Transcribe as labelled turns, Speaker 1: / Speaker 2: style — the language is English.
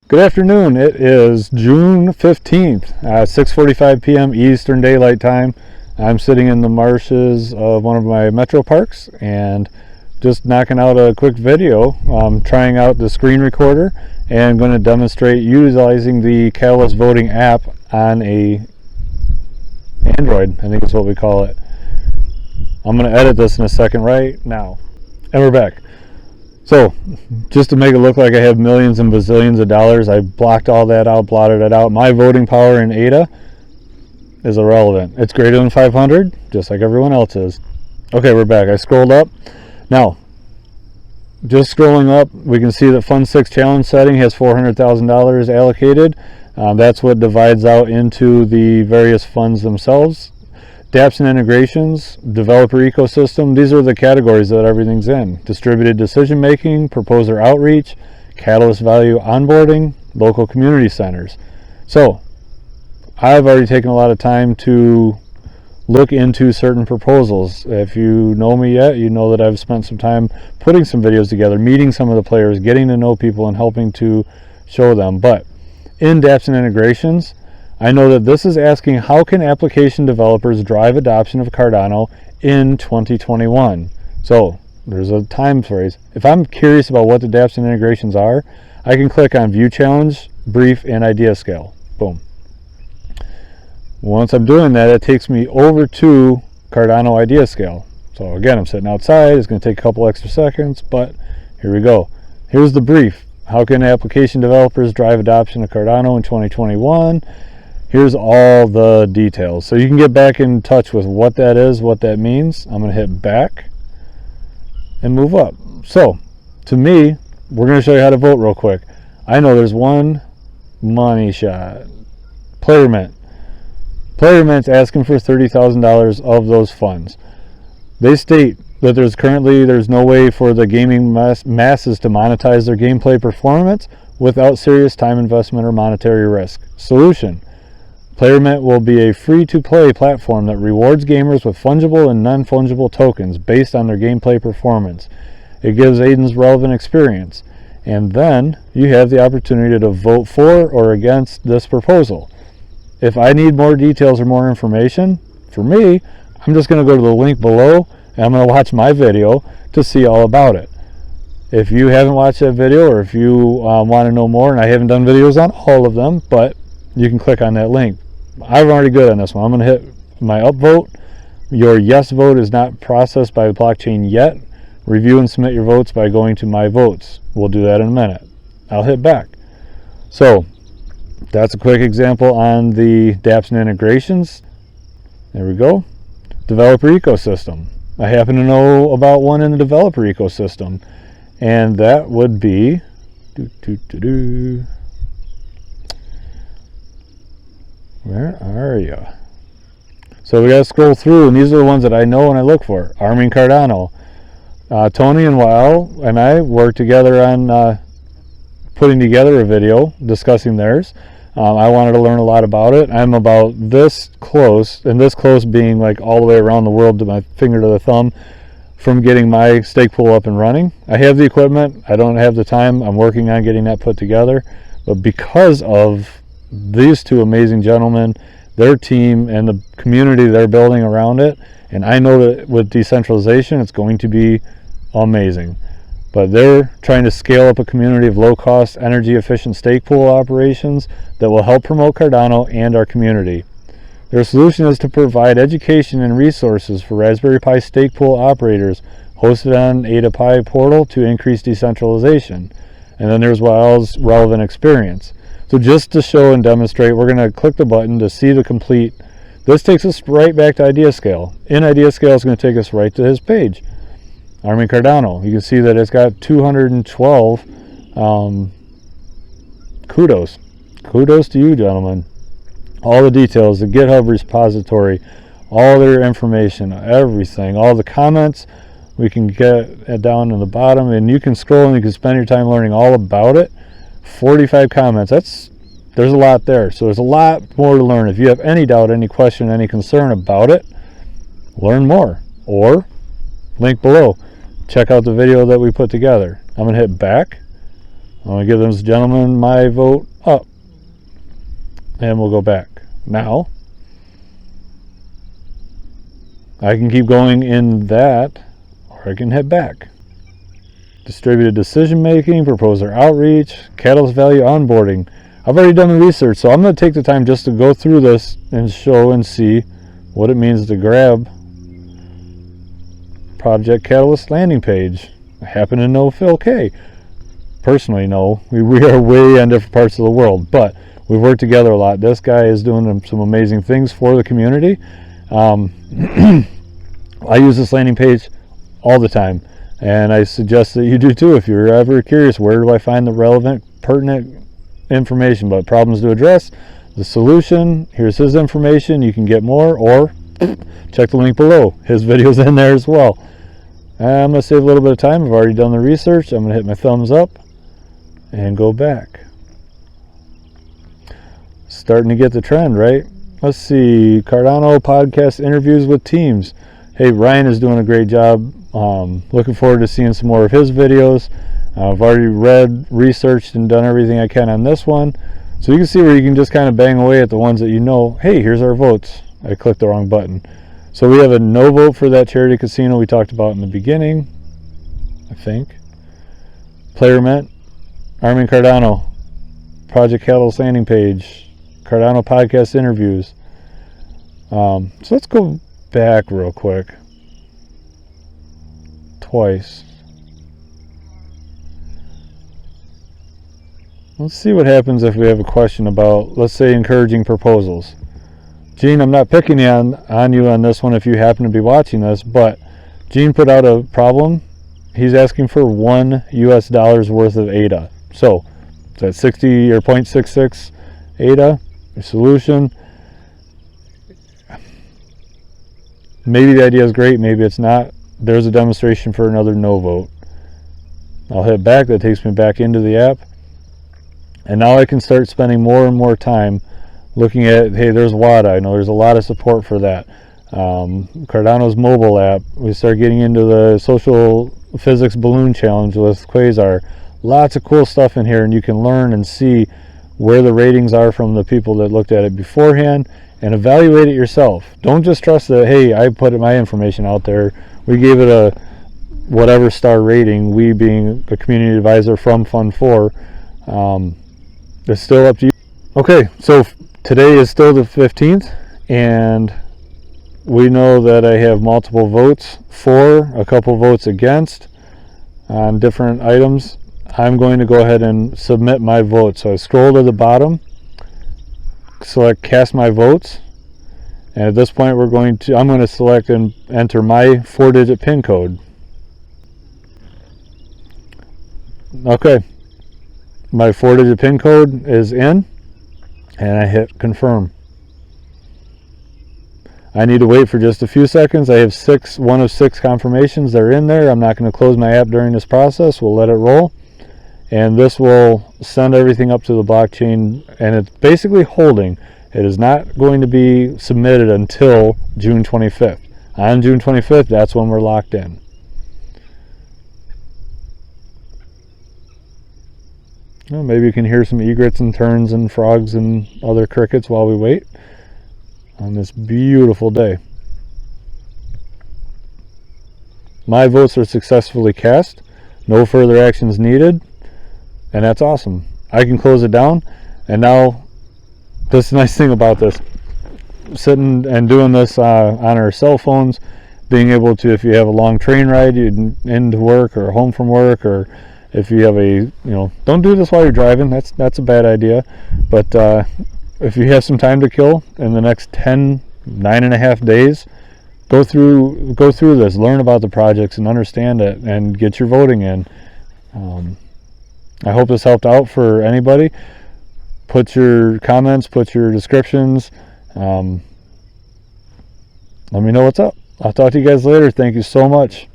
Speaker 1: Good afternoon. It is June 15th at 6:45 p.m. Eastern Daylight Time. I'm sitting in the marshes of one of my metro parks and just knocking out a quick video, trying out the screen recorder and going to demonstrate utilizing the Catalyst voting app on a Android, I think is what we call it. I'm going to edit this in a second right now. And we're back. So, just to make it look like I have millions and bazillions of dollars, I blocked all that out, blotted it out. My voting power in ADA is irrelevant. It's greater than 500, just like everyone else's. Okay, we're back. I scrolled up. Now, just scrolling up, we can see that Fund 6 challenge setting has $400,000 allocated. That's what divides out into the various funds themselves. Dapps and integrations, developer ecosystem, these are the categories that everything's in. Distributed decision making, proposer outreach, catalyst value onboarding, local community centers. So, I've already taken a lot of time to look into certain proposals. If you know me yet, you know that I've spent some time putting some videos together, meeting some of the players, getting to know people and helping to show them. But in Dapps and integrations, I know that this is asking how can application developers drive adoption of Cardano in 2021. So there's a time phrase. If I'm curious about what the Dapps and integrations are, I can click on View Challenge, Brief, and Idea Scale. Boom. Once I'm doing that, it takes me over to Cardano Idea Scale. So again, I'm sitting outside. It's going to take a couple extra seconds, but here we go. Here's the brief. How can application developers drive adoption of Cardano in 2021? Here's all the details. So you can get back in touch with what that is, what that means. I'm going to hit back and move up. So, to me, we're going to show you how to vote real quick. I know there's one money shot. PlayerMint. PlayerMint's asking for $30,000 of those funds. They state that there's no way for the gaming masses to monetize their gameplay performance without serious time investment or monetary risk. Solution. PlayerMint will be a free-to-play platform that rewards gamers with fungible and non-fungible tokens based on their gameplay performance. It gives Aiden's relevant experience. And then you have the opportunity to vote for or against this proposal. If I need more details or more information, for me, I'm just going to go to the link below and I'm going to watch my video to see all about it. If you haven't watched that video or if you want to know more, and I haven't done videos on all of them, but you can click on that link. I'm already good on this one. I'm going to hit my upvote. Your yes vote is not processed by the blockchain yet. Review and submit your votes by going to my votes. We'll do that in a minute. I'll hit back. So that's a quick example on the Dapps and integrations. There we go. Developer ecosystem. I happen to know about one in the developer ecosystem, and that would be where are you? So we got to scroll through, and these are the ones that I know and I look for. Arming Cardano. Tony and Weil and I worked together on putting together a video discussing theirs. I wanted to learn a lot about it. I'm about this close, and this close being like all the way around the world to my finger to the thumb, from getting my stake pool up and running. I have the equipment. I don't have the time. I'm working on getting that put together. But because of these two amazing gentlemen, their team, and the community they're building around it, and I know that with decentralization it's going to be amazing. But they're trying to scale up a community of low-cost, energy-efficient stake pool operations that will help promote Cardano and our community. Their solution is to provide education and resources for Raspberry Pi stake pool operators hosted on Ada Pi portal to increase decentralization. And then there's Wild's relevant experience. So just to show and demonstrate, we're going to click the button to see the complete. This takes us right back to Idea Scale. In Idea Scale, it's going to take us right to his page. Arming Cardano. You can see that it's got 212 kudos. Kudos to you, gentlemen. All the details, the GitHub repository, all their information, everything, all the comments, we can get down in the bottom, and you can scroll and you can spend your time learning all about it. 45 comments. There's a lot there. So there's a lot more to learn. If you have any doubt, any question, any concern about it, learn more. Or link below. Check out the video that we put together. I'm going to hit back. I'm going to give this gentleman my vote up. And we'll go back. Now, I can keep going in that, or I can head back. Distributed decision making, proposer outreach, catalyst value onboarding. I've already done the research, so I'm going to take the time just to go through this and show and see what it means to grab Project Catalyst landing page. I happen to know Phil K. Personally, no. We are way on different parts of the world, but we've worked together a lot. This guy is doing some amazing things for the community. I use this landing page all the time, and I suggest that you do too if you're ever curious, where do I find the relevant, pertinent information, but problems to address, the solution, here's his information, you can get more, or check the link below. His video's in there as well. I'm going to save a little bit of time. I've already done the research. I'm going to hit my thumbs up and go back. Starting to get the trend, right? Let's see. Cardano podcast interviews with teams. Hey, Ryan is doing a great job. Looking forward to seeing some more of his videos. I've already read, researched, and done everything I can on this one. So you can see where you can just kind of bang away at the ones that you know. Hey, here's our votes. I clicked the wrong button. So we have a no vote for that charity casino we talked about in the beginning, I think. PlayerMint, Armin Cardano, Project Catalyst landing page, Cardano podcast interviews. So let's go back real quick. Twice. Let's see what happens if we have a question about, let's say, encouraging proposals. Gene, I'm not picking on you on this one if you happen to be watching this, but Gene put out a problem. He's asking for $1 US worth of ADA. So, is that 60 or 0.66 ADA? Your solution. Maybe the idea is great, maybe it's not. There's a demonstration for another no vote. I'll hit back. That takes me back into the app. And now I can start spending more and more time looking at, hey, there's WADA. I know there's a lot of support for that. Cardano's mobile app. We start getting into the social physics balloon challenge with Quasar. Lots of cool stuff in here, and you can learn and see where the ratings are from the people that looked at it beforehand and evaluate it yourself. Don't just trust that, hey, I put my information out there. We gave it a whatever star rating, we being a community advisor from Fund 4. It's still up to you. Okay, so today is still the 15th, and we know that I have multiple votes for, a couple votes against on different items. I'm going to go ahead and submit my vote. So I scroll to the bottom, select cast my votes, and at this point I'm going to select and enter my 4-digit PIN code. Okay, my 4-digit PIN code is in, and I hit confirm. I need to wait for just a few seconds. I have one of 6 confirmations that are in there. I'm not going to close my app during this process. We'll let it roll, and this will send everything up to the blockchain, and it's basically holding. It is not going to be submitted until June 25th. On June 25th, that's when we're locked in. Well, maybe you can hear some egrets and terns and frogs and other crickets while we wait on this beautiful day. My votes are successfully cast. No further actions needed. And that's awesome. I can close it down. And now, this is the nice thing about this. Sitting and doing this on our cell phones, being able to, if you have a long train ride, you into work or home from work, or if you have don't do this while you're driving. That's a bad idea. But if you have some time to kill in the next 9.5 days, go through this, learn about the projects and understand it, and get your voting in. I hope this helped out for anybody. Put your comments, put your descriptions. Let me know what's up. I'll talk to you guys later. Thank you so much.